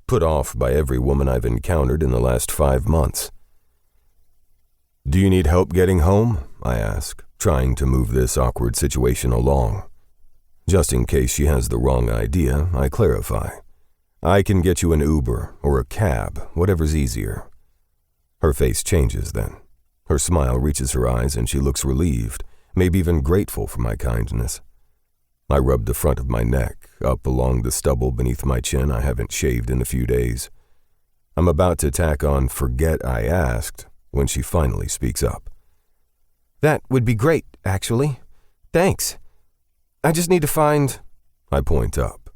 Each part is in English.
put off by every woman I've encountered in the last 5 months. "Do you need help getting home?" I ask, trying to move this awkward situation along. Just in case she has the wrong idea, I clarify. "I can get you an Uber or a cab, whatever's easier." Her face changes then. Her smile reaches her eyes and she looks relieved, maybe even grateful for my kindness. I rub the front of my neck, up along the stubble beneath my chin I haven't shaved in a few days. I'm about to tack on "forget I asked" when she finally speaks up. "That would be great, actually. Thanks. I just need to find—" I point up.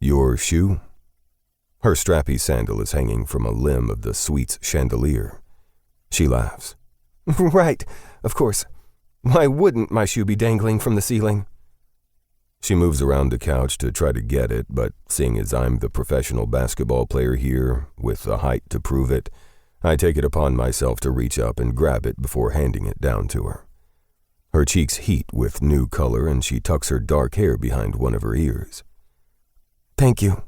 "Your shoe?" Her strappy sandal is hanging from a limb of the suite's chandelier. She laughs. "Right, of course. Why wouldn't my shoe be dangling from the ceiling?" She moves around the couch to try to get it, but seeing as I'm the professional basketball player here, with the height to prove it, I take it upon myself to reach up and grab it before handing it down to her. Her cheeks heat with new color and she tucks her dark hair behind one of her ears. "Thank you."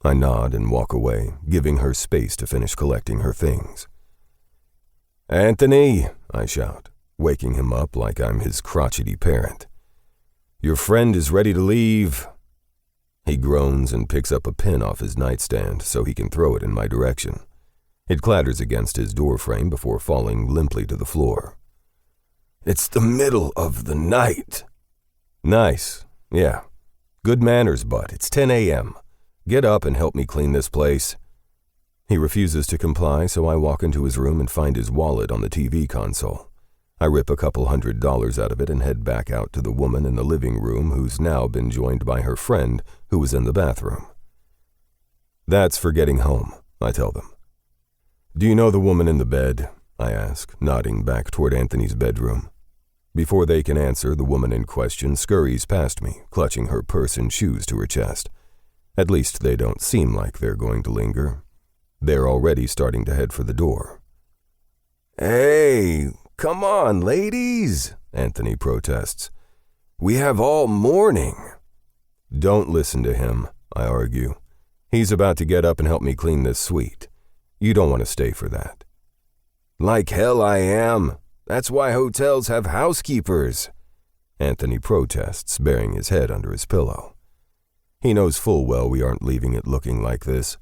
I nod and walk away, giving her space to finish collecting her things. "Anthony," I shout, waking him up like I'm his crotchety parent. "Your friend is ready to leave." He groans and picks up a pin off his nightstand so he can throw it in my direction. It clatters against his doorframe before falling limply to the floor. "It's the middle of the night." "Nice. Yeah. Good manners, bud. It's 10 a.m. Get up and help me clean this place." He refuses to comply, so I walk into his room and find his wallet on the TV console. I rip a couple $100 out of it and head back out to the woman in the living room who's now been joined by her friend who was in the bathroom. "That's for getting home," I tell them. "Do you know the woman in the bed?" I ask, nodding back toward Anthony's bedroom. Before they can answer, the woman in question scurries past me, clutching her purse and shoes to her chest. At least they don't seem like they're going to linger. They're already starting to head for the door. "Hey, come on, ladies," Anthony protests. "We have all morning." "Don't listen to him," I argue. "He's about to get up and help me clean this suite. You don't want to stay for that." "Like hell I am. That's why hotels have housekeepers," Anthony protests, burying his head under his pillow. He knows full well we aren't leaving it looking like this.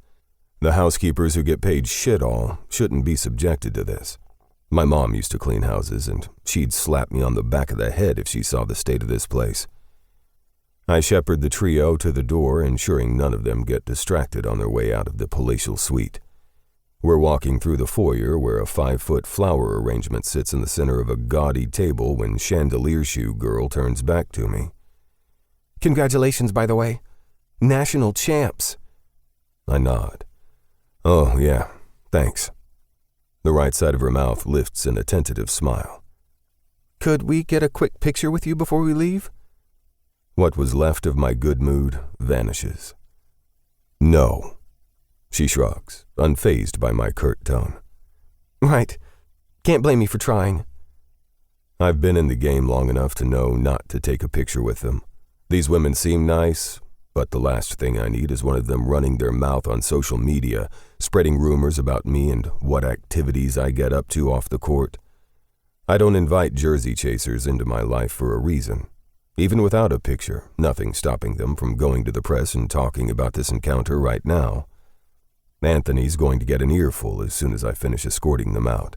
The housekeepers who get paid shit all shouldn't be subjected to this. My mom used to clean houses, and she'd slap me on the back of the head if she saw the state of this place. I shepherd the trio to the door, ensuring none of them get distracted on their way out of the palatial suite. We're walking through the foyer where a 5-foot flower arrangement sits in the center of a gaudy table when Chandelier Shoe Girl turns back to me. "Congratulations, by the way. National champs." I nod. "Oh, yeah, thanks." The right side of her mouth lifts in a tentative smile. "Could we get a quick picture with you before we leave?" What was left of my good mood vanishes. "No." She shrugs, unfazed by my curt tone. "Right. Can't blame me for trying." I've been in the game long enough to know not to take a picture with them. These women seem nice, but the last thing I need is one of them running their mouth on social media, spreading rumors about me and what activities I get up to off the court. I don't invite jersey chasers into my life for a reason. Even without a picture, nothing's stopping them from going to the press and talking about this encounter right now. Anthony's going to get an earful as soon as I finish escorting them out.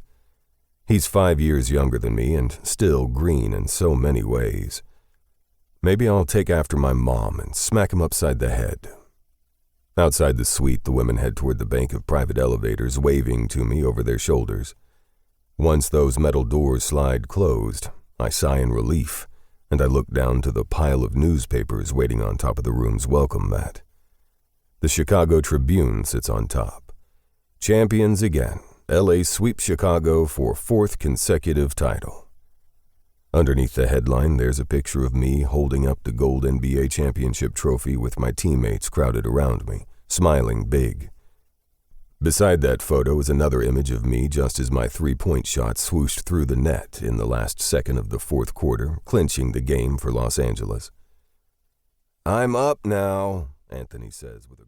He's 5 years younger than me and still green in so many ways. Maybe I'll take after my mom and smack him upside the head. Outside the suite, the women head toward the bank of private elevators, waving to me over their shoulders. Once those metal doors slide closed, I sigh in relief, and I look down to the pile of newspapers waiting on top of the room's welcome mat. The Chicago Tribune sits on top. Champions again. LA sweep Chicago for 4th consecutive title. Underneath the headline, there's a picture of me holding up the gold NBA championship trophy with my teammates crowded around me, smiling big. Beside that photo is another image of me just as my 3-point shot swooshed through the net in the last second of the 4th quarter, clinching the game for Los Angeles. "I'm up now," Anthony says with a